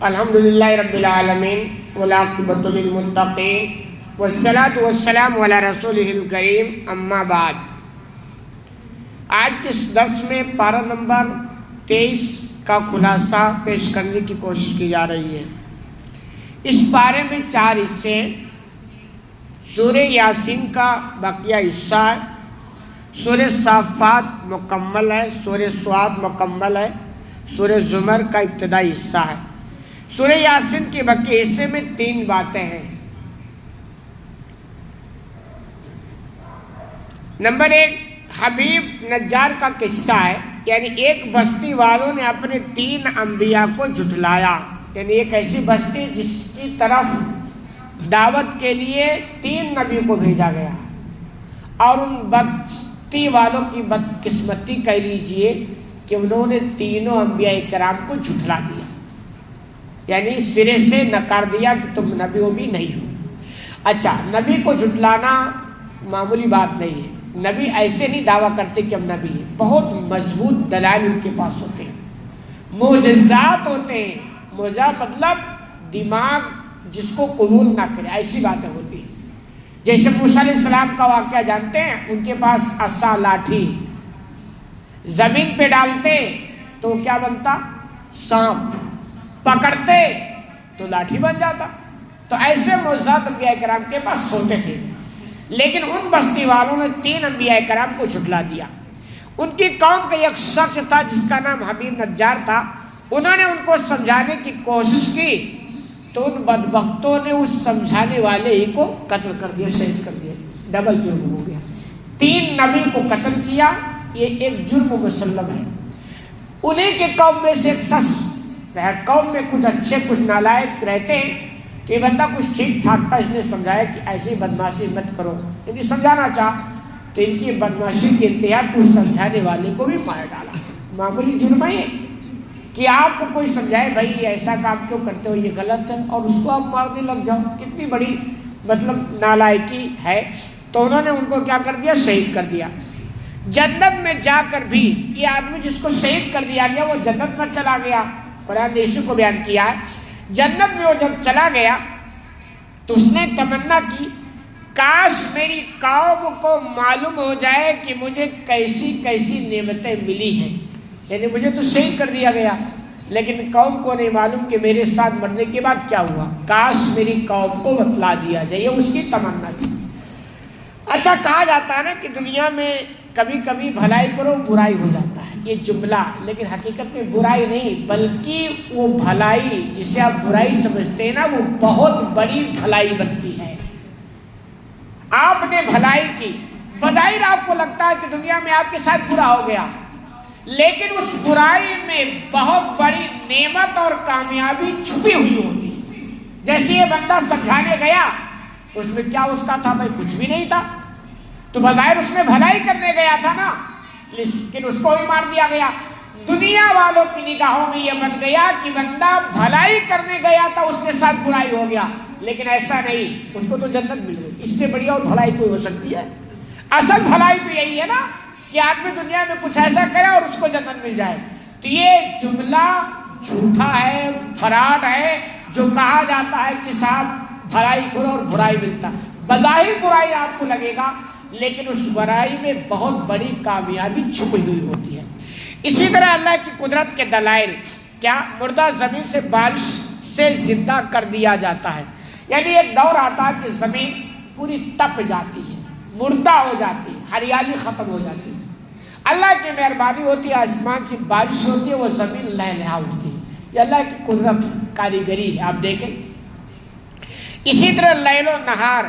الحمدللہ رب العالمین والعاقبۃ للمتقین والصلاۃ والسلام علی رسولہ الکریم اما بعد۔ آج کے اس درس میں پارہ نمبر 23 کا خلاصہ پیش کرنے کی کوشش کی جا رہی ہے۔ اس پارے میں 4 حصے ہیں۔ سورہ یاسین کا بقیہ حصہ ہے، سورہ صافات مکمل ہے، سورہ صاد مکمل ہے، سورہ زمر کا ابتدائی حصہ ہے۔ سورہ یاسین کے بقیہ حصے میں 3 باتیں ہیں۔ نمبر 1، حبیب نجار کا قصہ ہے، یعنی ایک بستی والوں نے اپنے 3 انبیاء کو جھٹلایا، یعنی ایک ایسی بستی جس کی طرف دعوت کے لیے 3 نبی کو بھیجا گیا، اور ان بستی والوں کی بدقسمتی کہہ لیجئے کہ انہوں نے تینوں انبیاء کرام کو جھٹلا دیا، یعنی سرے سے نکار دیا کہ تم نبی و بھی نہیں ہو۔ اچھا، نبی کو جھٹلانا معمولی بات نہیں ہے۔ نبی ایسے نہیں دعویٰ کرتے کہ ہم نبی ہیں، بہت مضبوط دلائل ان کے پاس ہوتے ہیں، معجزات ہوتے ہیں۔ معجزہ مطلب دماغ جس کو قبول نہ کرے، ایسی باتیں ہوتی ہیں۔ جیسے موسیٰ علیہ السلام کا واقعہ جانتے ہیں، ان کے پاس عصا لاٹھی، زمین پہ ڈالتے تو کیا بنتا؟ سانپ، پکڑتے تو لاٹھی بن جاتا۔ تو ایسے معجزات انبیاء کرام کے پاس ہوتے تھے، لیکن ان بستی والوں نے 3 انبیاء کرام کو جھٹلا دیا۔ ان کی قوم کا ایک شخص تھا جس کا نام حبیب نجار تھا، انہوں نے ان کو سمجھانے کی کوشش کی تو ان بدبختوں نے اس سمجھانے والے ہی کو قتل کر دیا، شہید کر دیا۔ ڈبل جرم ہو گیا، 3 نبی کو قتل کیا، یہ ایک جرم مسلم ہے۔ انہیں کے قوم میں سے ایک شخص، قوم میں کچھ اچھے کچھ نالائق رہتے ہیں، کہ یہ بندہ کچھ ٹھیک ٹھاک تھا، اس نے سمجھایا کہ ایسی بدماشی مت کرو، لیکن سمجھانا چاہ تو ان کی بدماشی کے انتہا کو سمجھانے والے کو بھی مار ڈالا۔ معمولی جرم ہے کہ آپ کو کوئی سمجھائے بھائی ایسا کام کیوں کرتے ہو، یہ غلط ہے، اور اس کو آپ مارنے لگ جاؤ، کتنی بڑی نالائکی ہے۔ تو انہوں نے ان کو کیا کر دیا؟ شہید کر دیا۔ جنت میں جا کر بھی یہ آدمی جس کو شہید کر دیا گیا وہ جنت میں چلا گیا۔ قرآن نے اسی کو بیان کیا ہے۔ جنت میں وہ جب چلا گیا تو اس نے تمنا کی، کاش میری قوم کو معلوم ہو جائے کہ مجھے کیسی کیسی نعمتیں ملی ہیں، یعنی مجھے تو شہید کر دیا گیا لیکن قوم کو نہیں معلوم کہ میرے ساتھ مرنے کے بعد کیا ہوا، کاش میری قوم کو بتلا دیا جائے، یہ اس کی تمنا تھی۔ اچھا، کہا جاتا ہے نا کہ دنیا میں کبھی کبھی بھلائی کرو برائی ہو جاتا ہے، یہ جملہ، لیکن حقیقت میں برائی نہیں بلکہ وہ بھلائی جسے آپ برائی سمجھتے ہیں نا، وہ بہت بڑی بھلائی بنتی ہے۔ آپ نے بھلائی کی، بظاہر آپ کو لگتا ہے کہ دنیا میں آپ کے ساتھ برا ہو گیا، لیکن اس برائی میں بہت بڑی نعمت اور کامیابی چھپی ہوئی ہوتی ہے۔ جیسے یہ بندہ سمجھانے گیا، اس میں کیا اس کا تھا؟ بھائی کچھ بھی نہیں تھا، تو بظاہر اس میں بھلائی کرنے گیا تھا نا، لیکن اس کو بھی مار دیا گیا۔ دنیا والوں کی نگاہوں میں یہ بن گیا کہ بندہ بھلائی کرنے گیا تھا، اس کے ساتھ برائی ہو گیا، لیکن ایسا نہیں، اس کو تو جنت مل گئی۔ اس سے بڑی اور بھلائی کوئی ہو سکتی ہے؟ اصل بھلائی تو یہی ہے نا کہ آدمی دنیا میں کچھ ایسا کرے اور اس کو جنت مل جائے۔ تو یہ جملہ جھوٹا ہے، فراڈ ہے، جو کہا جاتا ہے کہ صاحب بھلائی کرو اور برائی ملتا، بظاہر برائی آپ کو لگے گا لیکن اس برائی میں بہت بڑی کامیابی چھپی ہوئی ہوتی ہے۔ اسی طرح اللہ کی قدرت کے دلائل، کیا مردہ زمین سے بارش سے زندہ کر دیا جاتا ہے، یعنی ایک دور آتا ہے کہ زمین پوری تپ جاتی ہے، مردہ ہو جاتی ہے، ہریالی ختم ہو جاتی ہے، اللہ کی مہربانی ہوتی ہے، آسمان سے بارش ہوتی ہے، وہ زمین لہلہا اٹھتی ہے۔ یہ اللہ کی قدرت کاریگری ہے، آپ دیکھیں۔ اسی طرح لیل و نہار،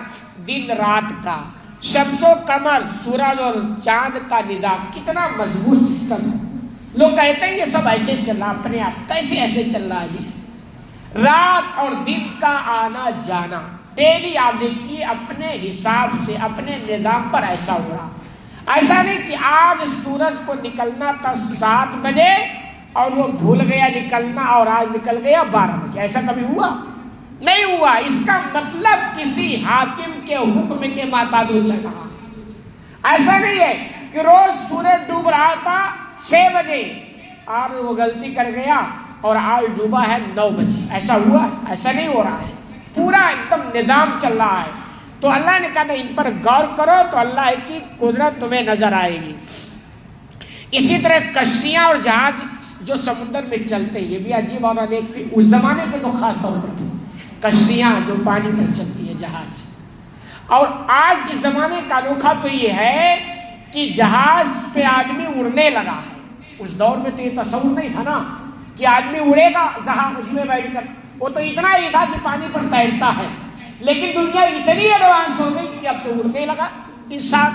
دن رات کا، شمس و قمر، سورج اور چاند کا نظام، کتنا مضبوط سسٹم ہے۔ لوگ کہتے ہیں یہ سب ایسے چل رہا، اپنے آپ کیسے ایسے چل رہا ہے جی؟ رات اور دن کا آنا جانا ڈیلی آپ دیکھیے اپنے حساب سے، اپنے نظام پر ایسا ہو رہا۔ ایسا نہیں کہ آج سورج کو نکلنا تھا 7 بجے اور وہ بھول گیا نکلنا اور آج نکل گیا 12 بجے، ایسا کبھی ہوا؟ نہیں ہوا۔ اس کا مطلب کسی حاکم کے حکم کے ماتحت چل رہا۔ ایسا نہیں ہے کہ روز سورج ڈوب رہا تھا 6 بجے اور وہ غلطی کر گیا اور آج ڈوبا ہے 9 بجے. ایسا ہوا؟ ایسا نہیں ہو رہا ہے. پورا ایک دم نظام چل رہا ہے. تو اللہ نے کہا نا ان پر غور کرو تو اللہ کی قدرت تمہیں نظر آئے گی. اسی طرح کشتیاں اور جہاز جو سمندر میں چلتے ہیں، یہ بھی عجیب اور انیک تھی. اس زمانے کے تو خاص طور پر تھی کشتیاں جو پانی پر چلتی ہے، جہاز. اور آج اس زمانے کا انوکھا تو یہ ہے کہ جہاز پہ آدمی اڑنے لگا ہے. اس دور میں تو یہ تصور نہیں تھا نا کہ آدمی اڑے گا جہاز میں بیٹھ کر. وہ تو اتنا ہی تھا کہ پانی پر تیرتا ہے. لیکن دنیا اتنی ایڈوانس ہو گئی کہ اب تو اڑنے لگا انسان.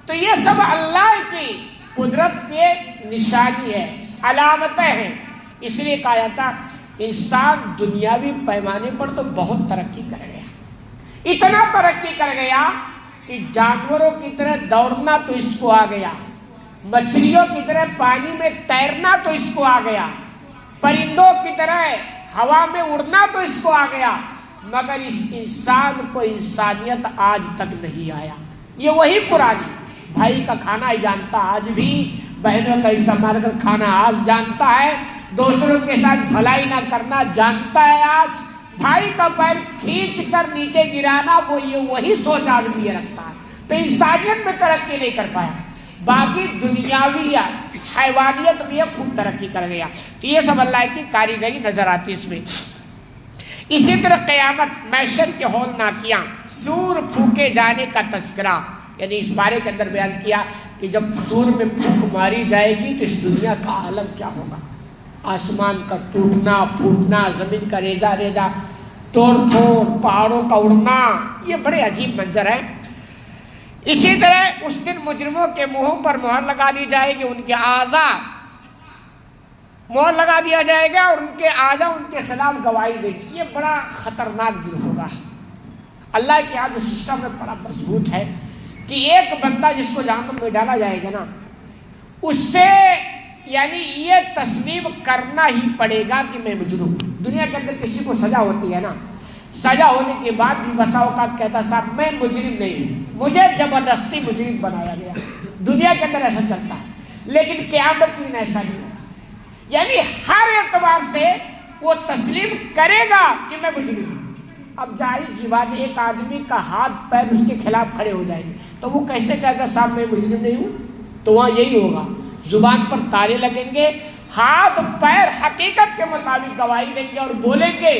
تو یہ سب اللہ کی قدرت کے نشانی ہے، علامتیں ہیں. اس لیے کہا جاتا انسان دنیاوی پیمانے پر تو بہت ترقی کر گیا. اتنا ترقی کر گیا کہ جانوروں کی طرح دوڑنا تو اس کو آ گیا، مچھلیوں کی طرح پانی میں تیرنا تو اس کو آ گیا، پرندوں کی طرح ہوا میں اڑنا تو اس کو آ گیا. مگر اس انسان کو انسانیت آج تک نہیں آیا. یہ وہی پرانی بھائی کا کھانا ہی جانتا آج بھی، بہنوں کا حصہ مار کر کھانا آج جانتا ہے، دوسروں کے ساتھ بھلائی نہ کرنا جانتا ہے آج، بھائی کا پیر کھینچ کر نیچے گرانا وہی سوچ آدمی یہ رکھتا ہے. تو انسانیت میں ترقی نہیں کر پایا. باقی دنیاوی حیوانیت بھی خوب ترقی کر گیا. تو یہ سب اللہ کی کاریگری نظر آتی اس میں. اسی طرح قیامت، محشر کے ہولناکیاں، سور پھونکے جانے کا تذکرہ، یعنی اس بارے کے اندر بیان کیا کہ جب سور میں پھونک ماری جائے گی تو اس دنیا کا عالم کیا ہوگا. آسمان کا ٹوٹنا پھوٹنا، زمین کا ریزہ ریزہ توڑ پھوڑ، پہاڑوں کا اڑنا، یہ بڑے عجیب منظر ہے. اسی طرح اس دن مجرموں کے منہوں پر مہر لگا دی جائے گی، ان کے اعضاء مہر لگا دیا جائے گا اور ان کے اعضاء ان کے خلاف گواہی دے گی. یہ بڑا خطرناک دن ہوگا. اللہ کے یہاں جو سسٹم ہے بڑا مضبوط ہے کہ ایک بندہ جس کو جہنم میں ڈالا جائے گا نا، اس سے یعنی یہ تسلیم کرنا ہی پڑے گا کہ میں مجرم ہوں. دنیا کے اندر کسی کو سزا ہوتی ہے نا، سزا ہونے کے بعد بھی بسا اوقات کہتا صاحب میں مجرم نہیں ہوں، مجھے زبردستی مجرم بنایا گیا. دنیا کے اندر ایسا چلتا ہے. لیکن قیامت میں ایسا نہیں ہوگا. یعنی ہر اعتبار سے وہ تسلیم کرے گا کہ میں مجرم ہوں. اب ظاہر سی بات، ایک آدمی کا ہاتھ پیر اس کے خلاف کھڑے ہو جائیں گے تو وہ کیسے کہے گا صاحب میں مجرم نہیں ہوں. تو وہاں یہی ہوگا، زبان پر تالے لگیں گے، ہاتھ پیر حقیقت کے مطابق گواہی دیں گے اور بولیں گے،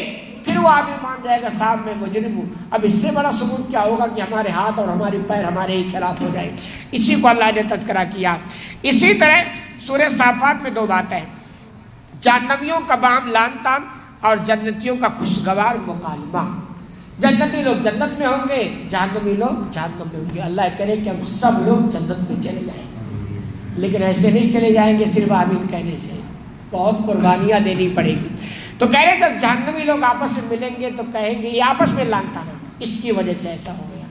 پھر وہ آدمی مان جائے گا صاحب میں مجرم ہوں. اب اس سے بڑا ثبوت کیا ہوگا کہ ہمارے ہاتھ اور ہمارے پیر ہمارے ہی خلاف ہو جائے. اسی کو اللہ نے تذکرہ کیا. اسی طرح سورہ صافات میں 2 باتیں ہیں، جہنمیوں کا بام لان تان اور جنتیوں کا خوشگوار مکالمہ. جنتی لوگ جنت میں ہوں گے، جہنمی لوگ جہنم میں ہوں گے. اللہ کرے کہ ہم سب لوگ جنت میں چلے جائیں، لیکن ایسے نہیں چلے جائیں گے صرف آمین کہنے سے، بہت قربانیاں دینی پڑے گی. تو کہہ رہے جب جہنمی لوگ آپس میں ملیں گے تو کہیں گے یہ آپس میں لانتا ہے، اس کی وجہ سے ایسا ہو گیا،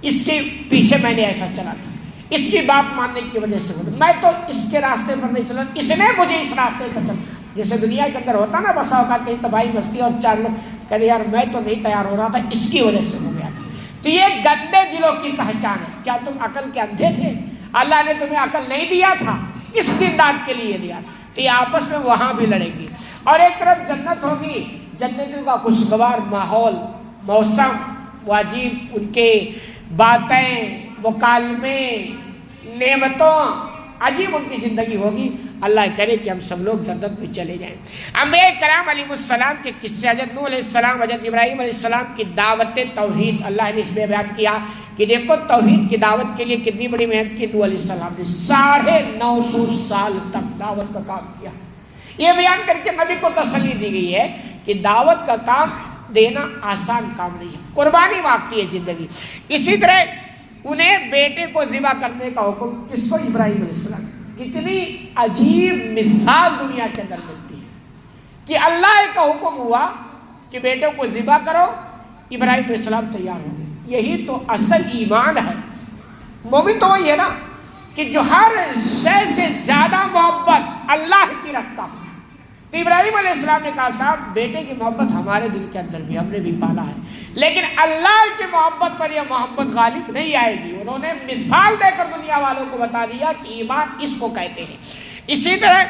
اس کے پیچھے میں نے ایسا چلا تھا، اس کی بات ماننے کی وجہ سے ہو گیا، میں تو اس کے راستے پر نہیں چلا، اس نے مجھے اس راستے پر چلا. جیسے دنیا کے اندر ہوتا نا بسا اوقات کہیں تباہی مستی اور 4 لوگ کہتے یار میں تو نہیں تیار ہو رہا تھا، اس کی وجہ سے ہو گیا تھا. تو یہ گندے دلوں کی پہچان ہے. کیا تم عقل کے اندھے تھے؟ اللہ نے تمہیں عقل نہیں دیا تھا، اس دیندار کے لیے دیا. تو یہ آپس میں وہاں بھی لڑیں گی. اور ایک طرف جنت ہوگی، جنتیوں کا خوشگوار ماحول، موسم، واجب ان کے باتیں، مکالمے، نعمتوں، عجیب ان کی زندگی ہوگی. اللہ کرے کہ ہم سب لوگ جنت میں چلے جائیں. انبیاء کرام علیہ السلام کے قصے، حضرت نوح علیہ السلام، حضرت ابراہیم علیہ السلام کی دعوت توحید اللہ نے اس میں بیان کیا کہ دیکھو توحید کی دعوت کے لیے کتنی بڑی محنت کی. نوح علیہ السلام نے 950 سال تک دعوت کا کام کیا. یہ بیان کر کے نبی کو تسلی دی گئی ہے کہ دعوت کا کام دینا آسان کام نہیں ہے، قربانی مانگتی ہے زندگی. اسی طرح انہیں بیٹے کو ذبح کرنے کا حکم، کس کو؟ ابراہیم علیہ السلام. کتنی عجیب مثال دنیا کے اندر ملتی ہے کہ اللہ کا حکم ہوا کہ بیٹے کو ذبح کرو، ابراہیم علیہ السلام تیار ہو گئے. یہی تو اصل ایمان ہے. مومن تو وہی ہے نا کہ جو ہر شے سے زیادہ محبت اللہ کی رکھتا ہوں. تو ابراہیم علیہ السلام نے کہا صاحب بیٹے کی محبت ہمارے دل کے اندر بھی، ہم نے بھی پالا ہے، لیکن اللہ کی محبت پر یہ محبت غالب نہیں آئے گی. انہوں نے مثال دے کر دنیا والوں کو بتا دیا کہ ایمان اس کو کہتے ہیں. اسی طرح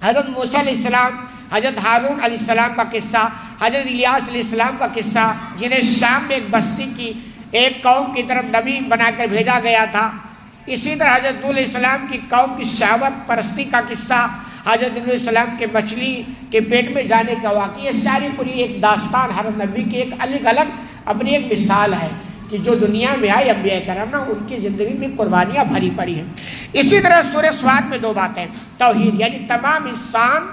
حضرت موسیٰ علیہ السلام، حضرت ہارون علیہ السلام کا قصہ، حضرت الیاس علیہ السلام کا قصہ، جنہیں شام میں ایک بستی کی ایک قوم کی طرف نبی بنا کر بھیجا گیا تھا۔ اسی طرح حضرت نوح علیہ السلام کی قوم کی شہوت پرستی کا قصہ، حضرت نوح علیہ السلام کے مچھلی کے پیٹ میں جانے کا واقعہ، یہ ساری پوری ایک داستان ہر نبی کی ایک الگ الگ اپنی ایک مثال ہے کہ جو دنیا میں آئے انبیاء کرام نا، ان کی زندگی میں قربانیاں بھری پڑی ہیں۔ اسی طرح سورہ صاد میں 2 باتیں، توحید یعنی تمام انسان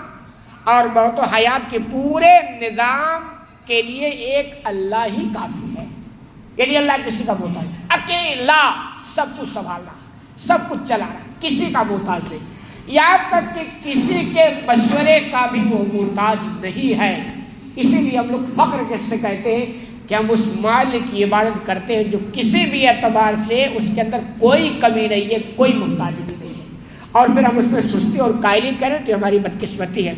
اور موت و حیات کے پورے نظام کے لیے ایک اللہ ہی کافی ہے، یعنی اللہ کسی کا محتاج، اکیلا سب کچھ سنبھالنا، سب کچھ چلانا، کسی کا محتاج نہیں، یہاں تک کہ کسی کے مشورے کا بھی وہ محتاج نہیں ہے۔ اسی لیے ہم لوگ فخر سے کہتے ہیں کہ ہم اس مالک کی عبادت کرتے ہیں جو کسی بھی اعتبار سے اس کے اندر کوئی کمی نہیں ہے، کوئی محتاجگی نہیں ہے، اور پھر ہم اس میں سستی اور قائلی کریں تو ہماری بدقسمتی ہے۔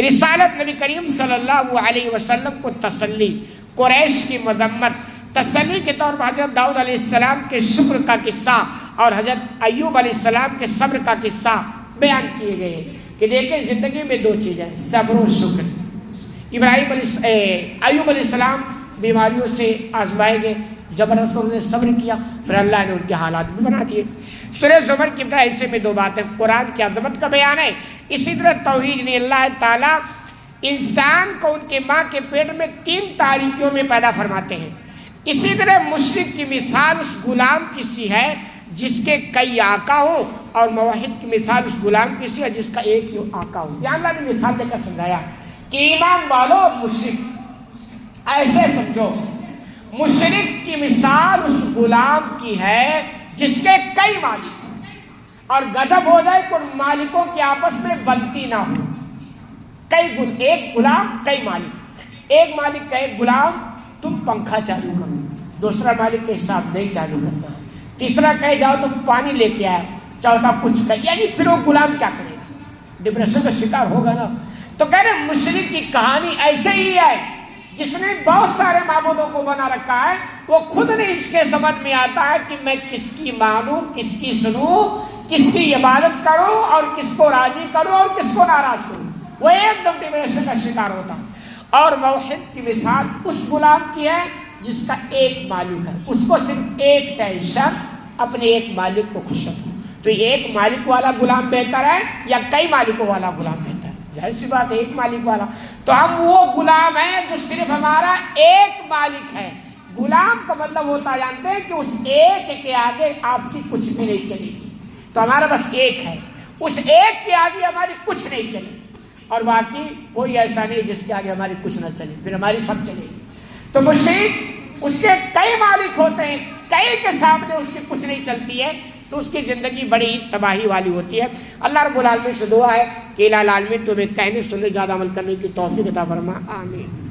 رسالت نبی کریم صلی اللہ علیہ وسلم کو تسلی، قریش کی مذمت، تسلی کے طور پر حضرت داؤد علیہ السلام کے شکر کا قصہ اور حضرت ایوب علیہ السلام کے صبر کا قصہ بیان کیے گئے ہیں کہ دیکھیں زندگی میں 2 چیزیں، صبر و شکر۔ ایوب علیہ السلام بیماریوں سے آزمائے گئے، زبردست انہوں نے صبر کیا، پھر اللہ نے ان کے حالات بھی بنا دیے۔ سورہ زمر کی ابتدائی حصے میں 2 باتیں، قرآن کی عظمت کا بیان ہے، اسی طرح توحید نے اللہ تعالیٰ انسان کو ان کے ماں کے پیٹ میں 3 تاریکیوں میں پیدا فرماتے ہیں۔ اسی طرح مشرک کی مثال اس غلام کی سی ہے جس کے کئی آقا ہوں، اور موحد کی مثال اس غلام کی سی ہے جس کا ایک ہی آقا ہو۔ یہاں اللہ نے مثال دے کر سمجھایا کہ ایمان والو اور مشرک ایسے سمجھو، مشرک کی مثال اس غلام کی ہے جس کے کئی مالک ہوں، اور غضب ہو جائے تو مالکوں کی آپس میں بنتی نہ ہو۔ ایک غلام کئی مالک، ایک مالک کہے غلام تم پنکھا چالو کرو، دوسرا مالک کے حساب نہیں چالو کرتا، تیسرا کہے جاؤ تم پانی لے کے آئے، چوتھا کچھ کہے، یعنی پھر وہ غلام کیا کرے گا؟ ڈپریشن کا شکار ہوگا نا۔ تو کہہ رہے مشرک کی کہانی ایسے ہی ہے، جس نے بہت سارے معبودوں کو بنا رکھا ہے، وہ خود نہیں اس کے سمجھ میں آتا ہے کہ میں کس کی مانوں، کس کی سنوں، کس کی عبادت کروں، اور کس کو راضی کروں اور کس کو ناراض کروں، وہ ایک دم ڈپریشن کا شکار ہوتا۔ اور موحد کی مثال اس غلام کی ہے جس کا ایک مالک ہے، اس کو صرف ایک ٹینشن، اپنے ایک مالک کو خوش رکھو۔ تو ایک مالک والا غلام بہتر ہے یا کئی مالکوں والا غلام بہتر ہے؟ ظاہر سی بات ہے ایک مالک والا۔ تو ہم وہ غلام ہیں جو صرف ہمارا ایک مالک ہے۔ غلام کا مطلب ہوتا ہے جانتے ہیں کہ اس ایک کے آگے آپ کی کچھ بھی نہیں چلے گی، تو ہمارا بس ایک ہے، اس ایک کے آگے ہماری کچھ نہیں چلے گی، اور باقی کوئی ایسا نہیں جس کے آگے ہماری کچھ نہ چلے، پھر ہماری سب چلے گی۔ تو مشرک اس کے کئی مالک ہوتے ہیں، کئی کے سامنے اس کی کچھ نہیں چلتی ہے، تو اس کی زندگی بڑی تباہی والی ہوتی ہے۔ اللہ رب العالمین سے دعا ہے کہ الہ العالمین تمہیں کہنے سننے زیادہ عمل کرنے کی توفیق عطا فرما، آمین۔